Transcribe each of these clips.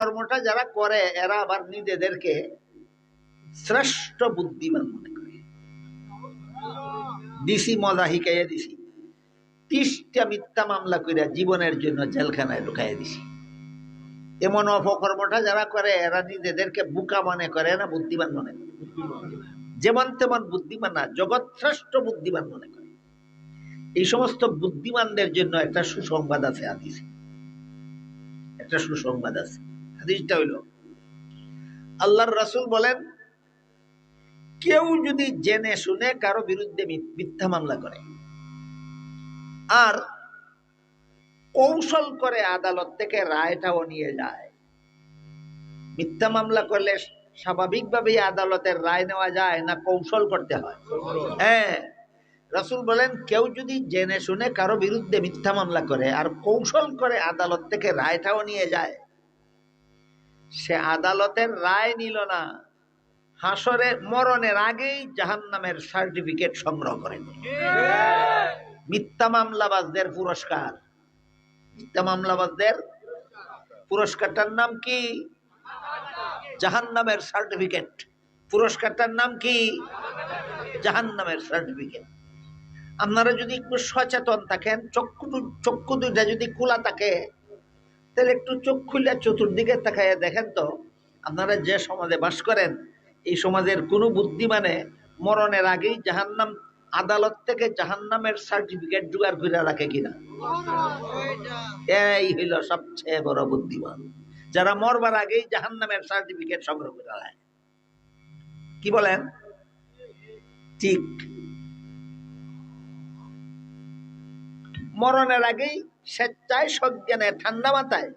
কর্মটা যারা করে এরা আবার নিজেদেরকে শ্রেষ্ঠ বুদ্ধিমান মনে করে। দিছি মজা শিখাইয়া দিছি, 30টা মিথ্যা মামলা কইরা জীবনের জন্য জেলখানায় ঢুকাইয়া দিছি। এমন অপকর্মটা যারা করে এরা নিজেদেরকে বোকা মনে করে না বুদ্ধিমান মনে করে। যেমন তেমন বুদ্ধিমান না, জগৎ শ্রেষ্ঠ বুদ্ধিমান মনে করে। এই সমস্ত বুদ্ধিমানদের জন্য একটা সুসংবাদ আছে হাদিসে, একটা সুসংবাদ আছে। হাদিসটা হইল, আল্লাহর রাসূল বলেন, কেউ যদি জেনে শুনে কারো বিরুদ্ধে মিথ্যা মামলা করে আর কৌশল করে আদালত থেকে রায়টাও নিয়ে যায়। মিথ্যা মামলা করলে স্বাভাবিকভাবেই আদালতের রায় নেওয়া যায় না কৌশল করতে হয়? হ্যাঁ, রাসূল বলেন কেউ যদি জেনে শুনে কারো বিরুদ্ধে মিথ্যা মামলা করে আর কৌশল করে আদালত থেকে রায়টাও নিয়ে যায়, সে আদালতের রায় নিল না, হাসরে মরণের আগেই জাহান্নামের সার্টিফিকেট সংগ্রহ করে। মিথ্যা মামলাবাজদের পুরস্কার, মিথ্যা মামলাবাজদের পুরস্কারটার নাম কি? জাহান্নামের সার্টিফিকেট। পুরস্কারটার নাম কি? জাহান্নামের সার্টিফিকেট। আপনারা যদি একটু সচেতন থাকেন, চক্ষু দুইটা যদি খোলা থাকে, তাহলে একটু চোখ খুলে চতুর্দিকে তাকাইয়া দেখেন তো, আপনারা যে সমাজে বাস করেন এই সমাজের কোনো বুদ্ধিমানে মরণের আগেই জাহান্নাম, আদালত থেকে জাহান্নামের সার্টিফিকেট জোগাড় করে রাখে কিনা? এই হইল সবচেয়ে বড় বুদ্ধিমান, যারা মরবার আগেই জাহান্নামের সার্টিফিকেট সংগ্রহ করে রাখে। কি বলেন? ঠিক। মরণের আগেই স্বেচ্ছায় সজ্ঞানে ঠান্ডা মাথায়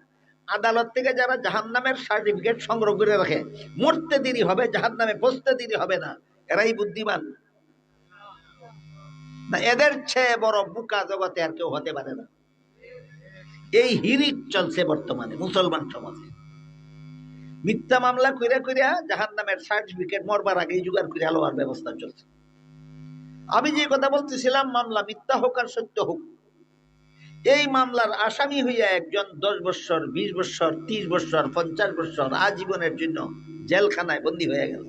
আদালত থেকে যারা জাহান্নামের সার্টিফিকেট সংগ্রহ করে রাখে, মরতে দেরি হবে, জাহান্নামে পৌঁছতে দেরি হবে না, এরাই বুদ্ধিমান। না, এদের চেয়ে বড় বোকা জগতে আর কেউ হতে পারে না। এই হিরিক চলছে বর্তমানে মুসলমান সমাজে। মিথ্যা মামলা কইরা কইরা জাহান্নামের সার্টিফিকেট মরবার আগেই জোগাড় করে আলোয়ার ব্যবস্থা চলছে। আমি যে কথা বলতেছিলাম, মামলা মিথ্যা হোক আর সত্য হোক, এই মামলার আসামি হইয়া একজন 10 বছর, 20 বছর, 30 বছর, 50 বছর আজীবনের জন্য জেলখানায় বন্দী হয়ে গেল।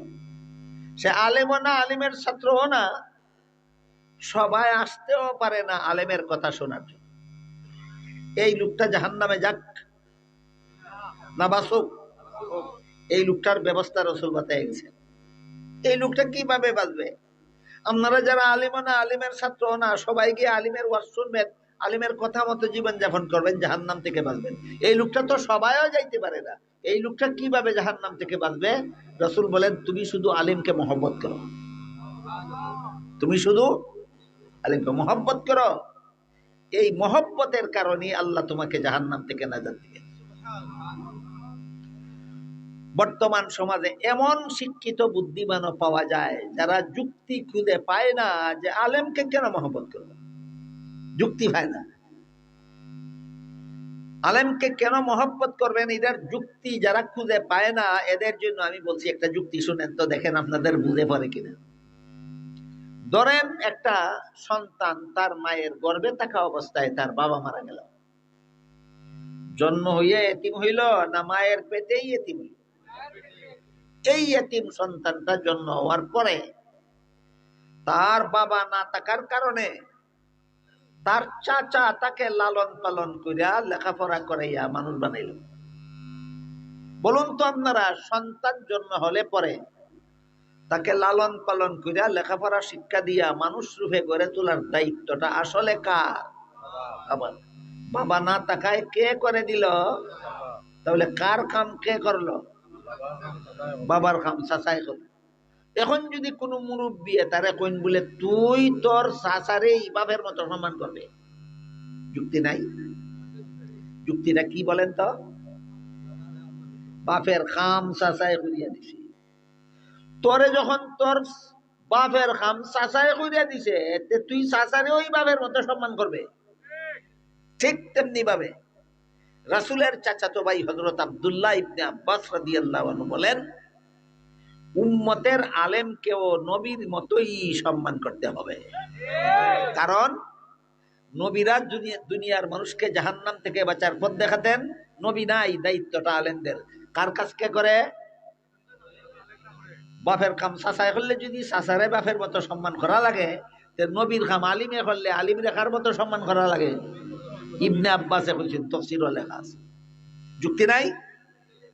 সে আলেমও না, আলিমের ছাত্রও না, সবাই আসতেও পারে না আলেমের কথা শোনার জন্য। এই লোকটা জাহান্নামে যাক না বাসুক, এই লোকটার ব্যবস্থা রাসূল বাতায় গেছেন। এই লোকটা কিভাবে বাঁচবে? আপনারা যারা আলিমও না, আলিমের ছাত্রও না, সবাই গিয়ে আলিমের ওয়াজ শুনবেন, আলিমের কথা মতো জীবন যাপন করবেন, জাহান্নাম থেকে বাঁচবেন। এই লোকটা তো সবাইও যাইতে পারে না। এই লোকটা কিভাবে জাহান্নাম থেকে বাঁচবে? রাসূল বলেন, তুমি শুধু আলিমকে মহব্বত করো, তুমি শুধু আলিমকে মহব্বত করো, এই মহব্বতের কারণে আল্লাহ তোমাকে জাহান্নাম থেকে নাজাত দিবে। বর্তমান সমাজে এমন শিক্ষিত বুদ্ধিমানও পাওয়া যায় যারা যুক্তি খুঁজে পায় না যে আলেমকে কেন মহব্বত করবে, যুক্তি পায় না। আলেমকে কেন মহব্বত করবেন এটার যুক্তি যারা খুঁজে পায় না, এদের জন্য আমি বলছি একটা যুক্তি শুনেন তো, দেখেন আপনাদের বুঝে পড়ে কিনা। ধরেন একটা সন্তান তার মায়ের গর্ভে থাকা অবস্থায় তার বাবা মারা গেল, জন্ম হইয়া এতিম হইল না মায়ের পেটেই এতিম হইল? এই এতিম সন্তানটা জন্ম হওয়ার পরে তার বাবা না থাকার কারণে তার চাচা তাকে লালন পালন করিয়া লেখাপড়া করাইয়া মানুষ বানাইল। বলুন তো আপনারা, সন্তান জন্ম হলে পরে তাকে লালন পালন করিয়া লেখাপড়া শিক্ষা দিয়া মানুষ রূপে গড়ে তোলার দায়িত্বটা আসলে কার? আবার বাবা না থাকায় কে করে দিল? তাহলে কার কাম কে করলো? বাবার কাম চাচাই করলো। এখন যদি কোনো মুরব্বী তারে কইন বলে তুই তোর চাচারে বাপের মতো সম্মান করবে, যুক্তি নাই। যুক্তিটা কি বলেন তো? বাপের খাম চাচাই করিয়া দিছে, তোরে যখন তোর বাপের খাম চাচাই করিয়া দিছে, তুই চাচারে ওই বাপের মতো সম্মান করবে। ঠিক তেমনি ভাবে রাসূলের চাচাতো ভাই হযরত আব্দুল্লাহ ইবনে আব্বাস রাদিয়াল্লাহু আনহু বলেন, উম্মতের আলেমকেও নবীর মতোই সম্মান করতে হবে। কারণ নবীরা দুনিয়ার মানুষকে জাহান্নাম থেকে বাঁচার পথ দেখাতেন, নবী নাই, দায়িত্বটা আলেমদের। কার কাজ কে করে? বাপের কাম চাচাই করলে যদি চাচারে বাপের মতো সম্মান করা লাগে, নবীর কাম আলিমে করলে আলিম রেখার মতো সম্মান করা লাগে। ইবনে আব্বাসে বলছেন, তফসিরও লেখা আছে। যুক্তি নাই?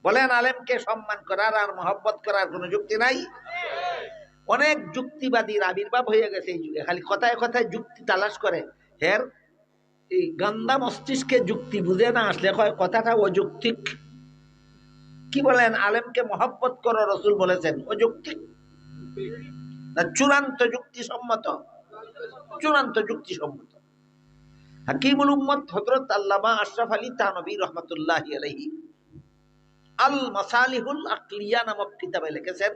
বলেন, আলেমকে সম্মান করার আর মহব্বত করার কোন যুক্তি নাই? অনেক যুক্তিবাদীর আবির্ভাব হয়ে গেছে এই যুগে, খালি কথায় কথায় যুক্তি তালাশ করে। হের এই গান্দা মস্তিষ্কে যুক্তি বুঝে না আসলে হয় কথাটা অযৌক্তিক। কি বলেন? আলেমকে মহব্বত করো রসুল বলেছেন, অযৌক্তিক না চূড়ান্ত যুক্তিসম্মত? চূড়ান্ত যুক্তিসম্মত। হাকিমুল উম্মত হযরত আল্লামা আশরাফ আলী থানভী রাহমাতুল্লাহি আলাইহি আল মাসালিহুল আকলিয়া নামক কিতাবে লিখেছেন,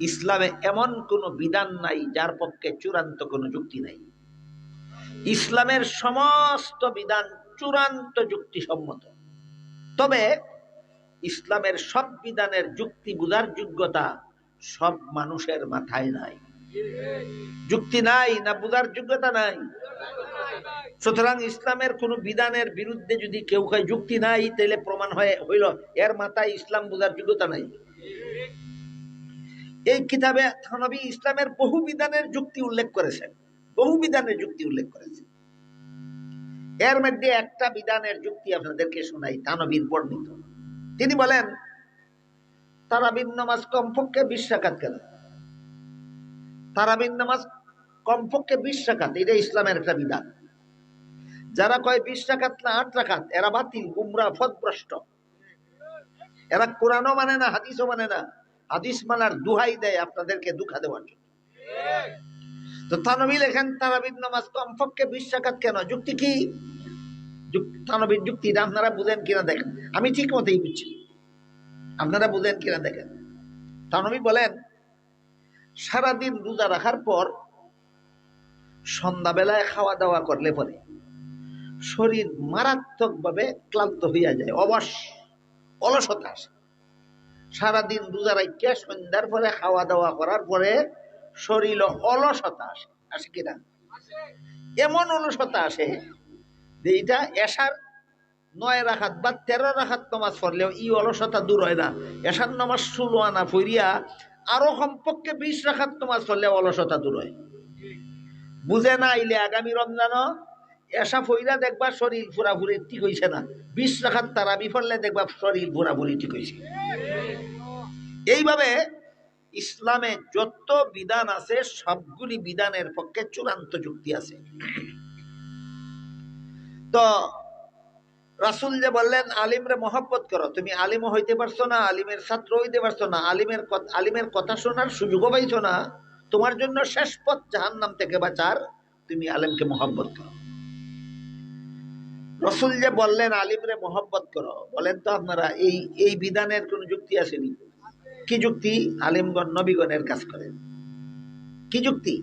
ইসলামে এমন কোন বিধান নাই যার পক্ষে চূড়ান্ত কোন যুক্তি নাই। ইসলামের সমস্ত বিধান চূড়ান্ত যুক্তিসম্মত। তবে ইসলামের সব বিধানের যুক্তি বুঝার যোগ্যতা সব মানুষের মাথায় নাই। যুক্তি নাই না বুঝার যোগ্যতা নাই? সুতরাং ইসলামের কোন বিধানের বিরুদ্ধে যদি কেউ কয় যুক্তি নাই, তাহলে প্রমাণ হইল এর মাথায় ইসলাম বুঝার যোগ্যতা নাই। এই কিতাবে থানভী ইসলামের বহু বিধানের যুক্তি উল্লেখ করেছেন, বহু বিধানের যুক্তি উল্লেখ করেছেন। এর মধ্যে একটা বিধানের যুক্তি আপনাদেরকে শোনাই, থানভীর বর্ণিত। তিনি বলেন, তারাবির নামাজ কমপক্ষে 20 রাকাত কেন? তারাবির নামাজ কমপক্ষে 20 রাকাত, এটা ইসলামের একটা বিধান। যারা কয় 20 রাকাত না 8 রাকাত, এরা বাতিল, গুমরা, পথভ্রষ্ট। এরা কোরআনও মানে না, হাদিসও মানে না। হাদিস মানার দুহাই দেয় আপনাদেরকে দুঃখা দেওয়ার জন্য। তো থানভী লেখেন, তারাবির নামাজ কমপক্ষে 20 রাকাত কেন? যুক্তি কি? থানভীর যুক্তিটা আপনারা বুঝেন কিনা দেখেন। আমি ঠিক মতোই বুঝছি, আপনারা বুঝেন কিনা দেখেন। থানভী বলেন, সারাদিন রোজা রাখার পর সন্ধ্যাবেলায় খাওয়া দাওয়া করলে পরে শরীর মারাত্মক ভাবে ক্লান্ত হইয়া যায়, অলসতা আসে। সারাদিন রোজা রাখিয়া সন্ধ্যার পরে খাওয়া দাওয়া করার পরে শরীর অলসতা আসে, আসে কিনা? এমন অলসতা আসে যে এটা এশার 9 রাকাত বা 13 রাকাত নামাজ পড়লেও এই অলসতা দূর হয় না। এশার নামাজ 16 আনা পড়িয়া আরো কমপক্ষে 20 রাকাত নামাজ পড়লে অলসতা দূর হয়। বুঝে না আইলে আগামী রমজানও এসা ফইরা দেখবা শরীর পুরাপুরি ঠিক হইছে না, 20 রাকাত তারাবি পড়লে দেখবা শরীর পুরাপুরি ঠিক হইছে। এইভাবে ইসলামে যত বিধান আছে সবগুলি বিধানের পক্ষে চূড়ান্ত যুক্তি আছে। তো রাসূল যে বললেন আলিমরে মহব্বত করো, তুমি আলিমও হইতে পারছো না, আলিমের ছাত্র হইতে পারছো না, আলিমের কথা শোনার সুযোগও পাইছো না, তোমার জন্য শেষ পথ জাহান্নাম থেকে বাঁচার, তুমি আলিমকে মহব্বত করো। রাসূল যে বললেন আলিমরে মহব্বত করো, বলেন তো আপনারা এই বিধানের কোন যুক্তি আসেনি? কি যুক্তি? আলিমগণ নবীগণের কাজ করেন। কি যুক্তি?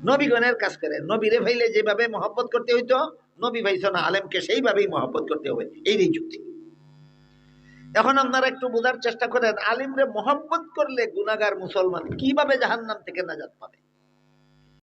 নবীগণের কাজ করেন। নবীরে ভাইলে যেভাবে মহব্বত করতে হইতো, নবী ভাইছো না, আলেমকে সেইভাবেই মহব্বত করতে হবে, এই যুক্তি। এখন আপনারা একটু বোঝার চেষ্টা করেন, আলিমরে মহব্বত করলে গুনাহগার মুসলমান কিভাবে জাহান্নাম থেকে নাজাত পাবে?